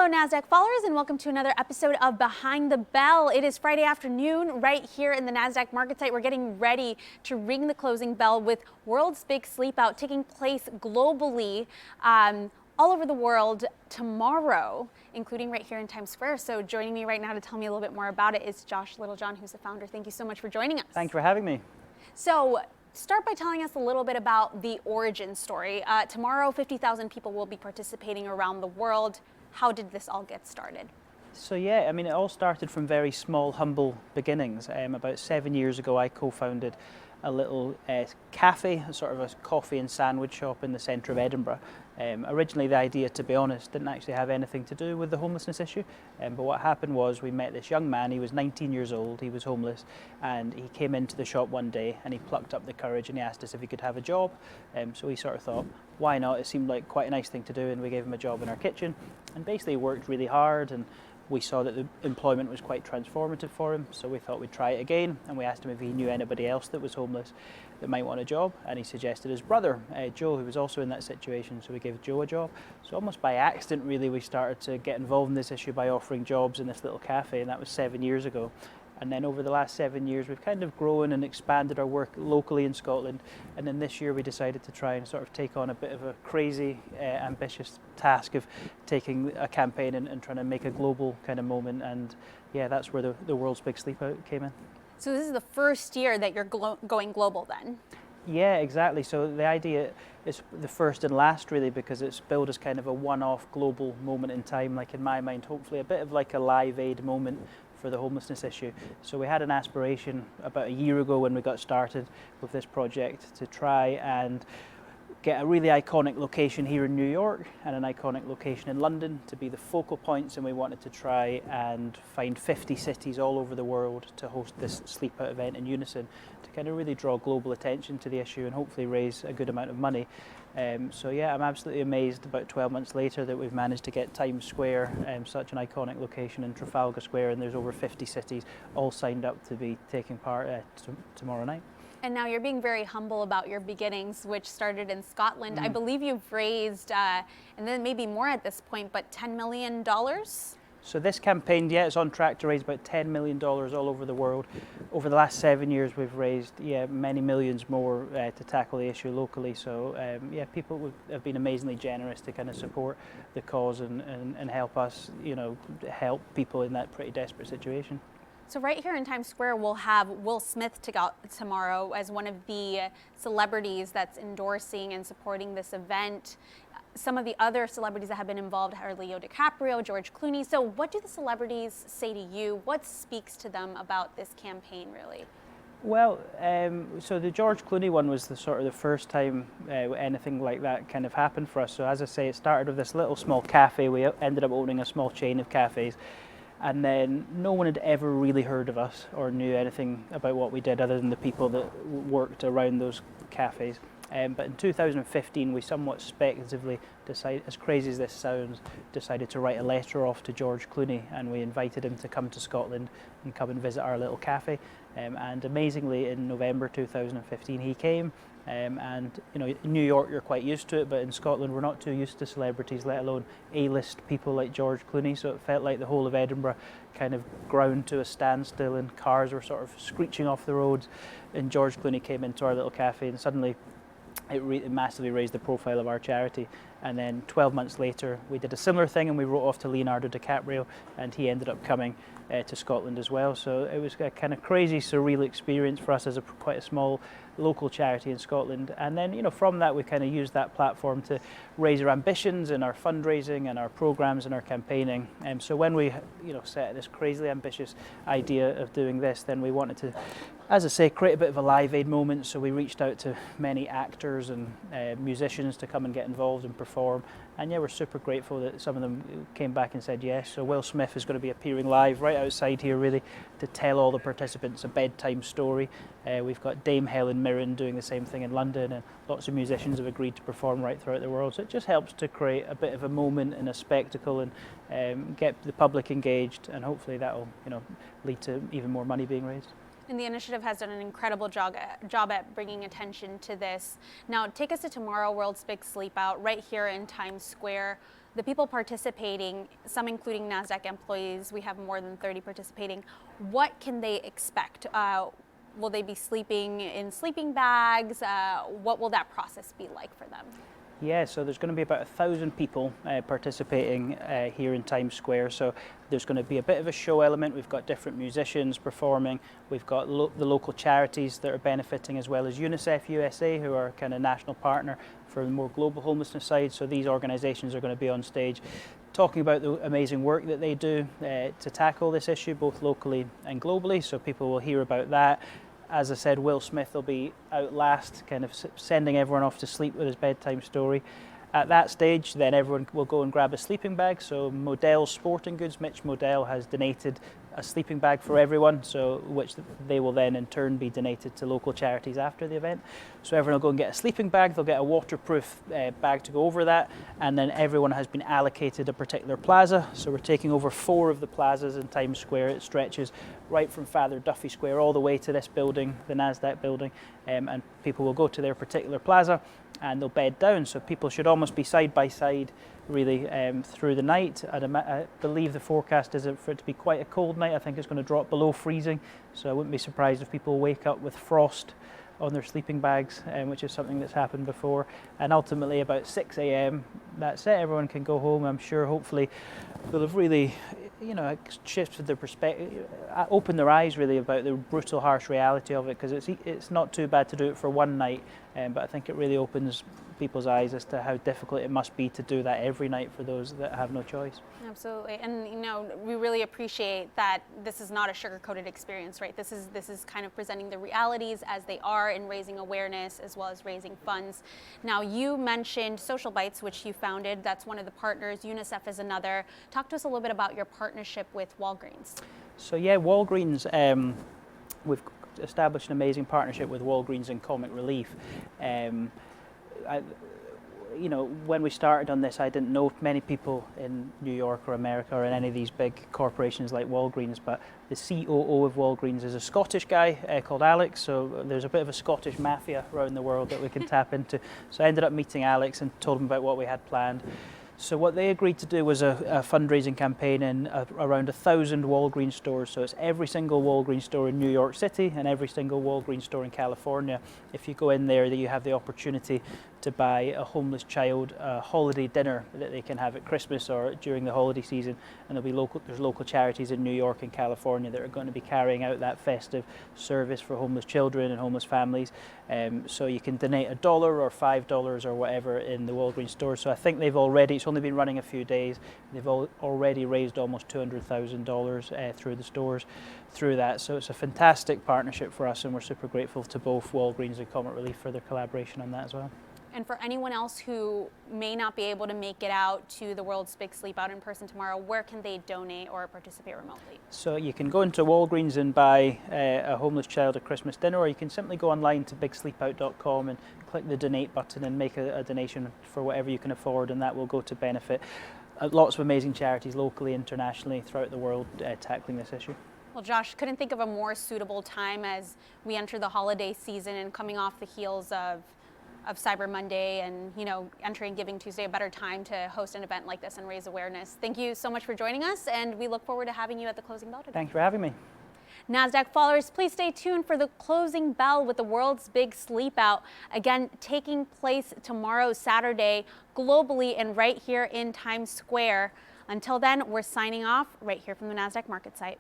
Hello, Nasdaq followers, and welcome to another episode of Behind the Bell. It is Friday afternoon right here in the Nasdaq market site. We're getting ready to ring the closing bell with World's Big Sleepout taking place globally all over the world tomorrow, including right here in Times Square. So joining me right now to tell me a little bit more about it is Josh Littlejohn, who's the founder. Thank you so much for joining us. Thank you for having me. So start by telling us a little bit about the origin story. Tomorrow, 50,000 people will be participating around the world. How did this all get started? So yeah, I mean, it all started from very small, humble beginnings. About 7 years ago, I co-founded a little cafe, sort of a coffee and sandwich shop in the centre of Edinburgh. Originally, the idea, to be honest, didn't actually have anything to do with the homelessness issue. But what happened was we met this young man. He was 19 years old. He was homeless, and he came into the shop one day and he plucked up the courage and he asked us if he could have a job. So we sort of thought, why not? It seemed like quite a nice thing to do, and we gave him a job in our kitchen. And basically worked really hard, and we saw that the employment was quite transformative for him, so we thought we'd try it again, and we asked him if he knew anybody else that was homeless that might want a job, and he suggested his brother, Joe, who was also in that situation, so we gave Joe a job. So almost by accident, really, we started to get involved in this issue by offering jobs in this little cafe, and that was 7 years ago. And then over the last 7 years, we've kind of grown and expanded our work locally in Scotland. And then this year we decided to try and sort of take on a bit of a crazy, ambitious task of taking a campaign and trying to make a global kind of moment. And yeah, that's where the World's Big Sleepout came in. So this is the first year that you're going global then? Yeah, exactly. So the idea is the first and last, really, because it's billed as kind of a one-off global moment in time, like in my mind, hopefully a bit of like a Live Aid moment for the homelessness issue. So we had an aspiration about a year ago when we got started with this project to try and get a really iconic location here in New York and an iconic location in London to be the focal points, and we wanted to try and find 50 cities all over the world to host this sleep out event in unison to kind of really draw global attention to the issue and hopefully raise a good amount of money. So yeah, I'm absolutely amazed about 12 months later that we've managed to get Times Square, such an iconic location, in Trafalgar Square, and there's over 50 cities all signed up to be taking part tomorrow night. And now you're being very humble about your beginnings, which started in Scotland. I believe you've raised, and then maybe more at this point, but $10 million? So this campaign, yeah, it's on track to raise about $10 million all over the world. Over the last 7 years, we've raised, many millions more to tackle the issue locally. So, people have been amazingly generous to kind of support the cause and help us, help people in that pretty desperate situation. So right here in Times Square, we'll have Will Smith tomorrow as one of the celebrities that's endorsing and supporting this event. Some of the other celebrities that have been involved are Leo DiCaprio, George Clooney. So what do the celebrities say to you? What speaks to them about this campaign, really? Well, so the George Clooney one was the first time anything like that kind of happened for us. So as I say, it started with this little small cafe. We ended up opening a small chain of cafes. And then no one had ever really heard of us or knew anything about what we did other than the people that worked around those cafes. But in 2015, we somewhat speculatively decided, as crazy as this sounds, decided to write a letter off to George Clooney, and we invited him to come to Scotland and come and visit our little cafe. And amazingly, in November 2015, he came. And in New York you're quite used to it, but in Scotland we're not too used to celebrities, let alone A-list people like George Clooney. So it felt like the whole of Edinburgh kind of ground to a standstill, and cars were sort of screeching off the roads. And George Clooney came into our little cafe, and suddenly it massively raised the profile of our charity. And then 12 months later, we did a similar thing, and we wrote off to Leonardo DiCaprio, and he ended up coming to Scotland as well. So it was a kind of crazy, surreal experience for us as quite a small local charity in Scotland. And then, from that, we kind of used that platform to raise our ambitions and our fundraising and our programs and our campaigning. And so when we, set this crazily ambitious idea of doing this, then we wanted to, as I say, create a bit of a Live Aid moment. So we reached out to many actors and musicians to come and get involved and perform. And yeah, we're super grateful that some of them came back and said yes. So Will Smith is going to be appearing live right outside here, really, to tell all the participants a bedtime story. We've got Dame Helen Mirren doing the same thing in London, and lots of musicians have agreed to perform right throughout the world. So it just helps to create a bit of a moment and a spectacle, and get the public engaged, and hopefully that will, lead to even more money being raised. And the initiative has done an incredible job at bringing attention to this. Now, take us to tomorrow, World's Big Sleepout, right here in Times Square. the people participating, some including Nasdaq employees, we have more than 30 participating, what can they expect? Will they be sleeping in sleeping bags? What will that process be like for them? Yeah, so there's going to be about 1,000 people participating here in Times Square. So there's going to be a bit of a show element. We've got different musicians performing. We've got the local charities that are benefiting, as well as UNICEF USA, who are kind of national partner for the more global homelessness side. So these organizations are going to be on stage talking about the amazing work that they do to tackle this issue, both locally and globally. So people will hear about that. As I said, Will Smith will be out last, kind of sending everyone off to sleep with his bedtime story. At that stage, then everyone will go and grab a sleeping bag. So Modell Sporting Goods, Mitch Modell, has donated a sleeping bag for everyone, so which they will then in turn be donated to local charities after the event. So everyone will go and get a sleeping bag, they'll get a waterproof bag to go over that, and then everyone has been allocated a particular plaza. So we're taking over 4 of the plazas in Times Square. It stretches right from Father Duffy Square all the way to this building, the Nasdaq building, and people will go to their particular plaza and they'll bed down. So people should almost be side by side really through the night. I believe the forecast is for it to be quite a cold night. I think it's going to drop below freezing, so I wouldn't be surprised if people wake up with frost on their sleeping bags, which is something that's happened before. And ultimately about 6 a.m, that's it, everyone can go home. I'm sure hopefully they'll have really shifted their perspective, opened their eyes really about the brutal, harsh reality of it, because it's not too bad to do it for one night, but I think it really opens people's eyes as to how difficult it must be to do that every night for those that have no choice. Absolutely, and we really appreciate that this is not a sugar-coated experience, right? This is kind of presenting the realities as they are and raising awareness as well as raising funds. Now, you mentioned Social Bites, which you founded. That's one of the partners. UNICEF is another. Talk to us a little bit about your partnership with Walgreens. So yeah, Walgreens, we've established an amazing partnership with Walgreens and Comic Relief. When we started on this, I didn't know many people in New York or America or in any of these big corporations like Walgreens, but the COO of Walgreens is a Scottish guy called Alex, so there's a bit of a Scottish mafia around the world that we can tap into. So I ended up meeting Alex and told him about what we had planned. So what they agreed to do was a fundraising campaign in around 1,000 Walgreens stores. So it's every single Walgreens store in New York City and every single Walgreens store in California. If you go in there, you have the opportunity to buy a homeless child a holiday dinner that they can have at Christmas or during the holiday season. And there's local charities in New York and California that are going to be carrying out that festive service for homeless children and homeless families. So you can donate $1 or $5 or whatever in the Walgreens store. So I think it's only been running a few days. They've already raised almost $200,000 through the stores through that. So it's a fantastic partnership for us, and we're super grateful to both Walgreens and Comic Relief for their collaboration on that as well. And for anyone else who may not be able to make it out to the World's Big Sleepout in person tomorrow, where can they donate or participate remotely? So you can go into Walgreens and buy a homeless child a Christmas dinner, or you can simply go online to bigsleepout.com and click the donate button and make a donation for whatever you can afford, and that will go to benefit lots of amazing charities locally, internationally, throughout the world tackling this issue. Well, Josh, couldn't think of a more suitable time as we enter the holiday season and coming off the heels of Cyber Monday and entering Giving Tuesday, a better time to host an event like this and raise awareness. Thank you so much for joining us, and we look forward to having you at the closing bell today. Thank you for having me. Nasdaq followers, please stay tuned for the closing bell with the World's Big Sleepout, again taking place tomorrow, Saturday, globally and right here in Times Square. Until then, we're signing off right here from the Nasdaq market site.